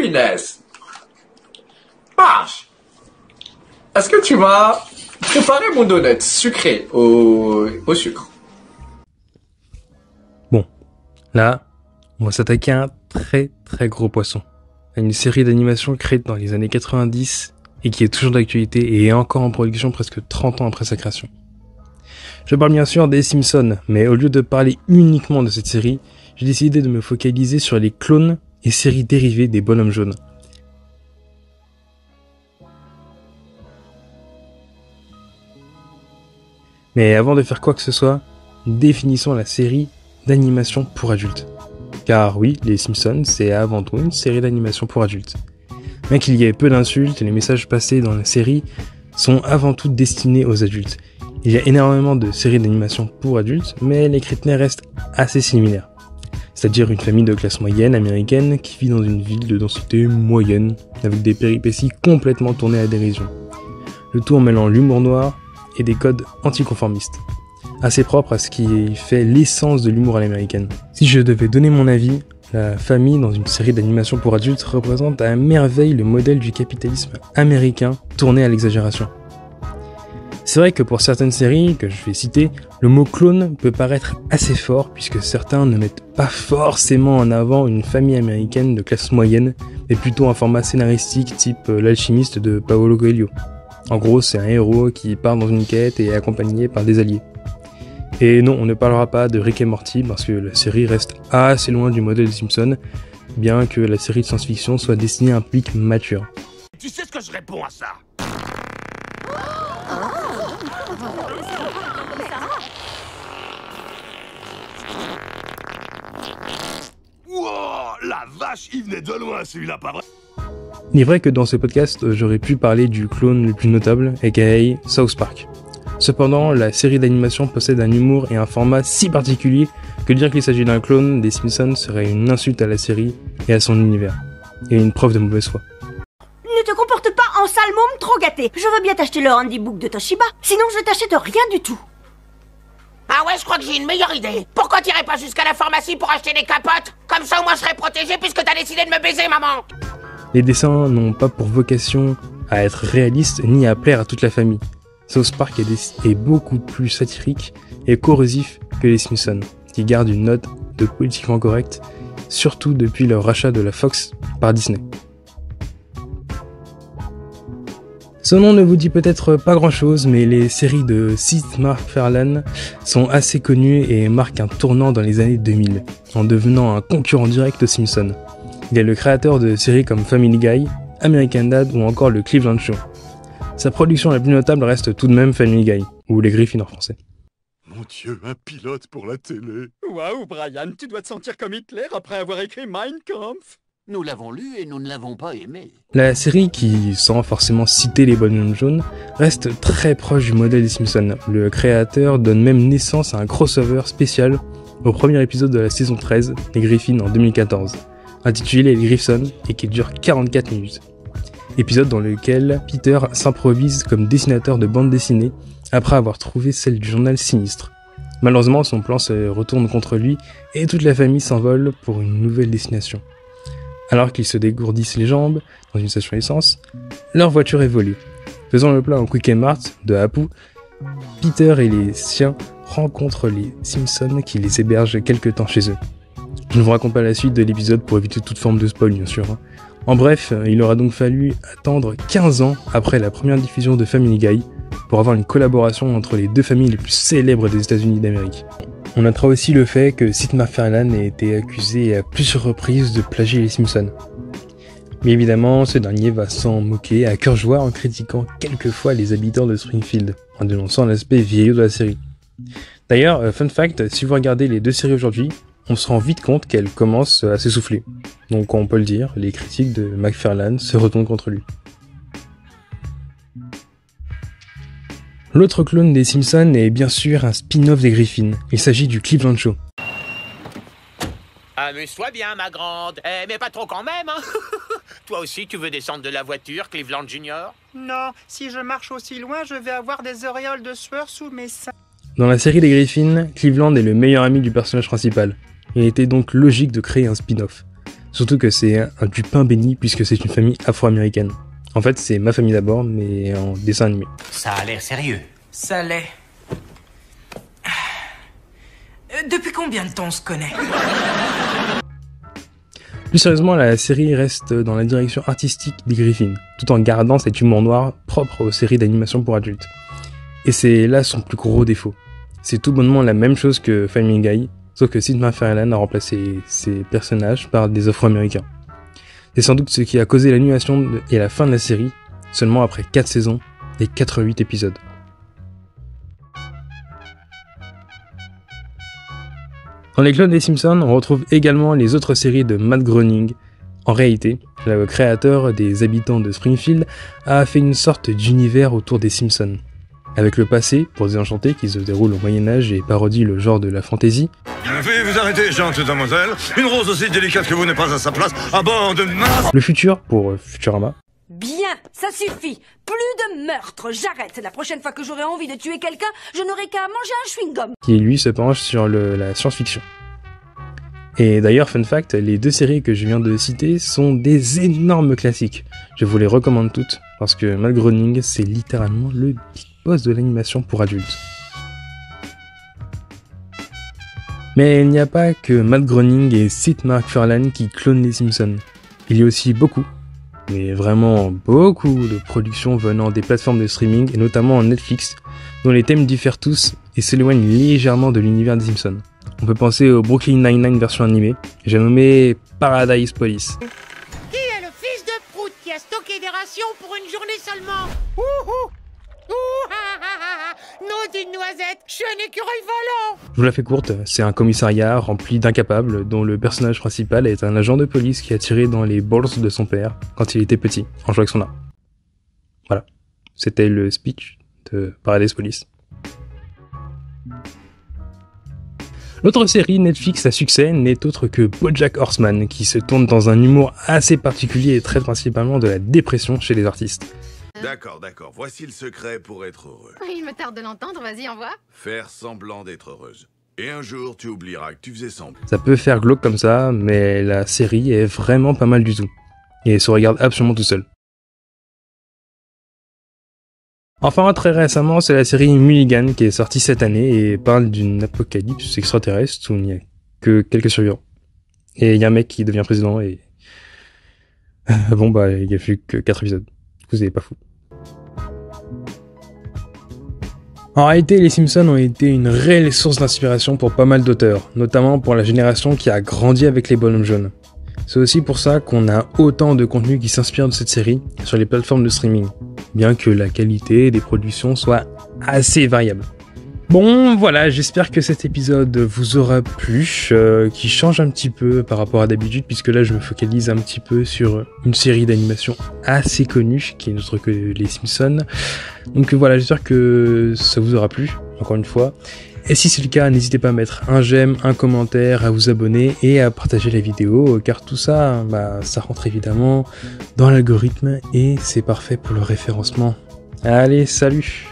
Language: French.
Punaise. Marge, est-ce que tu vas préparer mon donut sucré au sucre? Bon, là, on va s'attaquer à un très gros poisson. À une série d'animation créée dans les années 90 et qui est toujours d'actualité et est encore en production presque 30 ans après sa création. Je parle bien sûr des Simpsons, mais au lieu de parler uniquement de cette série, j'ai décidé de me focaliser sur les clones et séries dérivées des bonhommes jaunes. Mais avant de faire quoi que ce soit, définissons la série d'animation pour adultes. Car oui, les Simpsons, c'est avant tout une série d'animation pour adultes. Bien qu'il y ait peu d'insultes, les messages passés dans la série sont avant tout destinés aux adultes. Il y a énormément de séries d'animation pour adultes, mais les critères restent assez similaires. C'est-à-dire une famille de classe moyenne américaine qui vit dans une ville de densité moyenne, avec des péripéties complètement tournées à la dérision. Le tout en mêlant l'humour noir et des codes anticonformistes, assez propre à ce qui fait l'essence de l'humour à l'américaine. Si je devais donner mon avis, la famille dans une série d'animation pour adultes représente à merveille le modèle du capitalisme américain tourné à l'exagération. C'est vrai que pour certaines séries que je vais citer, le mot clone peut paraître assez fort puisque certains ne mettent pas forcément en avant une famille américaine de classe moyenne, mais plutôt un format scénaristique type L'Alchimiste de Paulo Coelho. En gros, c'est un héros qui part dans une quête et est accompagné par des alliés. Et non, on ne parlera pas de Rick et Morty parce que la série reste assez loin du modèle des Simpsons, bien que la série de science-fiction soit destinée à un public mature. Tu sais ce que je réponds à ça? Wow, la vache, il venait de loin celui-là, pas vrai? Il est vrai que dans ce podcast, j'aurais pu parler du clone le plus notable, aka South Park. Cependant, la série d'animation possède un humour et un format si particulier que dire qu'il s'agit d'un clone des Simpsons serait une insulte à la série et à son univers, et une preuve de mauvaise foi. Ne te comporte pas en sale môme trop gâté. Je veux bien t'acheter le handybook de Toshiba, sinon je t'achète rien du tout. Ah ouais, je crois que j'ai une meilleure idée. Pourquoi t'irais pas jusqu'à la pharmacie pour acheter des capotes? Comme ça, au moins, je serais protégé puisque t'as décidé de me baiser, maman. Les dessins n'ont pas pour vocation à être réalistes ni à plaire à toute la famille. South Park est beaucoup plus satirique et corrosif que les Simpsons, qui gardent une note de politiquement correct, surtout depuis leur rachat de la Fox par Disney. Ce nom ne vous dit peut-être pas grand-chose, mais les séries de Seth MacFarlane sont assez connues et marquent un tournant dans les années 2000, en devenant un concurrent direct aux Simpsons. Il est le créateur de séries comme Family Guy, American Dad ou encore le Cleveland Show. Sa production la plus notable reste tout de même Family Guy, ou Les Griffins en français. Mon Dieu, un pilote pour la télé. Waouh, Brian, tu dois te sentir comme Hitler après avoir écrit Mein Kampf. Nous l'avons lu et nous ne l'avons pas aimé. La série, qui, sans forcément citer les bonhommes jaunes, reste très proche du modèle des Simpsons. Le créateur donne même naissance à un crossover spécial au premier épisode de la saison 13, Les Griffins en 2014, intitulé Les Griffons et qui dure 44 minutes. Épisode dans lequel Peter s'improvise comme dessinateur de bande dessinée après avoir trouvé celle du journal Sinistre. Malheureusement, son plan se retourne contre lui et toute la famille s'envole pour une nouvelle destination. Alors qu'ils se dégourdissent les jambes dans une station essence, leur voiture est volée. Faisant le plein au Quick Mart de Apu, Peter et les siens rencontrent les Simpsons qui les hébergent quelque temps chez eux. Je ne vous raconte pas la suite de l'épisode pour éviter toute forme de spoil, bien sûr. En bref, il aura donc fallu attendre 15 ans après la première diffusion de Family Guy pour avoir une collaboration entre les deux familles les plus célèbres des États-Unis d'Amérique. On notera aussi le fait que Seth MacFarlane a été accusé à plusieurs reprises de plagier les Simpsons. Mais évidemment, ce dernier va s'en moquer à cœur joie en critiquant quelquefois les habitants de Springfield, en dénonçant l'aspect vieillot de la série. D'ailleurs, fun fact, si vous regardez les deux séries aujourd'hui, on se rend vite compte qu'elles commencent à s'essouffler. Donc on peut le dire, les critiques de MacFarlane se retournent contre lui. L'autre clone des Simpsons est bien sûr un spin-off des Griffins. Il s'agit du Cleveland Show. Amuse-toi bien, ma grande. Mais pas trop quand même, hein. Toi aussi, tu veux descendre de la voiture, Cleveland Junior? Non, si je marche aussi loin, je vais avoir des auréoles de sueur sous mes seins. Dans la série des Griffins, Cleveland est le meilleur ami du personnage principal. Il était donc logique de créer un spin-off. Surtout que c'est du pain béni puisque c'est une famille afro-américaine. En fait, c'est ma famille d'abord, mais en dessin animé. Ça a l'air sérieux. Ça l'est. Depuis combien de temps on se connaît? Plus sérieusement, la série reste dans la direction artistique des Griffin, tout en gardant cet humour noir propre aux séries d'animation pour adultes. Et c'est là son plus gros défaut. C'est tout bonnement la même chose que Family Guy, sauf que Sid McFarlane a remplacé ses personnages par des Afro-Américains. C'est sans doute ce qui a causé l'annulation et la fin de la série, seulement après 4 saisons et 88 épisodes. Dans les clones des Simpsons, on retrouve également les autres séries de Matt Groening. En réalité, le créateur des habitants de Springfield a fait une sorte d'univers autour des Simpsons. Avec le passé, pour Désenchanté, qui se déroule au Moyen-Âge et parodie le genre de la fantasy. Veuillez vous arrêter, gentille demoiselle. Une rose aussi délicate que vous n'est pas à sa place à bord de... Le futur, pour Futurama. Bien, ça suffit. Plus de meurtres, j'arrête. La prochaine fois que j'aurai envie de tuer quelqu'un, je n'aurai qu'à manger un chewing-gum. Qui lui se penche sur la science-fiction. Et d'ailleurs, fun fact, les 2 séries que je viens de citer sont des énormes classiques. Je vous les recommande toutes, parce que Matt Groening, c'est littéralement le big boss de l'animation pour adultes. Mais il n'y a pas que Matt Groening et Sid McFarlane qui clonent les Simpsons. Il y a aussi beaucoup, mais vraiment beaucoup de productions venant des plateformes de streaming, et notamment Netflix, dont les thèmes diffèrent tous et s'éloignent légèrement de l'univers des Simpsons. On peut penser au Brooklyn Nine-Nine version animée, j'ai nommé Paradise Police. Qui est le fils de Prout qui a stocké des rations pour une journée seulement? Ouhou! Ouh, ha, ha, ha, ha. Non d'une noisette, je suis un écureuil volant! Je vous la fais courte, c'est un commissariat rempli d'incapables dont le personnage principal est un agent de police qui a tiré dans les balls de son père quand il était petit, en jouant avec son arme. Voilà, c'était le speech de Paradise Police. L'autre série Netflix à succès n'est autre que BoJack Horseman, qui se tourne dans un humour assez particulier et traite principalement de la dépression chez les artistes. D'accord. Voici le secret pour être heureux. Il me tarde de l'entendre, vas-y, envoie. Faire semblant d'être heureuse. Et un jour, tu oublieras que tu faisais semblant. Ça peut faire glauque comme ça, mais la série est vraiment pas mal du tout. Et se regarde absolument tout seul. Enfin, très récemment, c'est la série Mulligan qui est sortie cette année et parle d'une apocalypse extraterrestre où il n'y a que quelques survivants. Et il y a un mec qui devient président et... bon bah, il n'y a plus que 4 épisodes. Vous n'êtes pas fou. En réalité, les Simpsons ont été une réelle source d'inspiration pour pas mal d'auteurs, notamment pour la génération qui a grandi avec les bonhommes jaunes. C'est aussi pour ça qu'on a autant de contenu qui s'inspire de cette série sur les plateformes de streaming, bien que la qualité des productions soit assez variable. Bon, voilà, j'espère que cet épisode vous aura plu, qui change un petit peu par rapport à d'habitude, puisque là je me focalise un petit peu sur une série d'animation assez connue, qui est autre que les Simpsons. Donc voilà, j'espère que ça vous aura plu, encore une fois. Et si c'est le cas, n'hésitez pas à mettre un j'aime, un commentaire, à vous abonner et à partager la vidéo, car tout ça, ça rentre évidemment dans l'algorithme et c'est parfait pour le référencement. Allez, salut!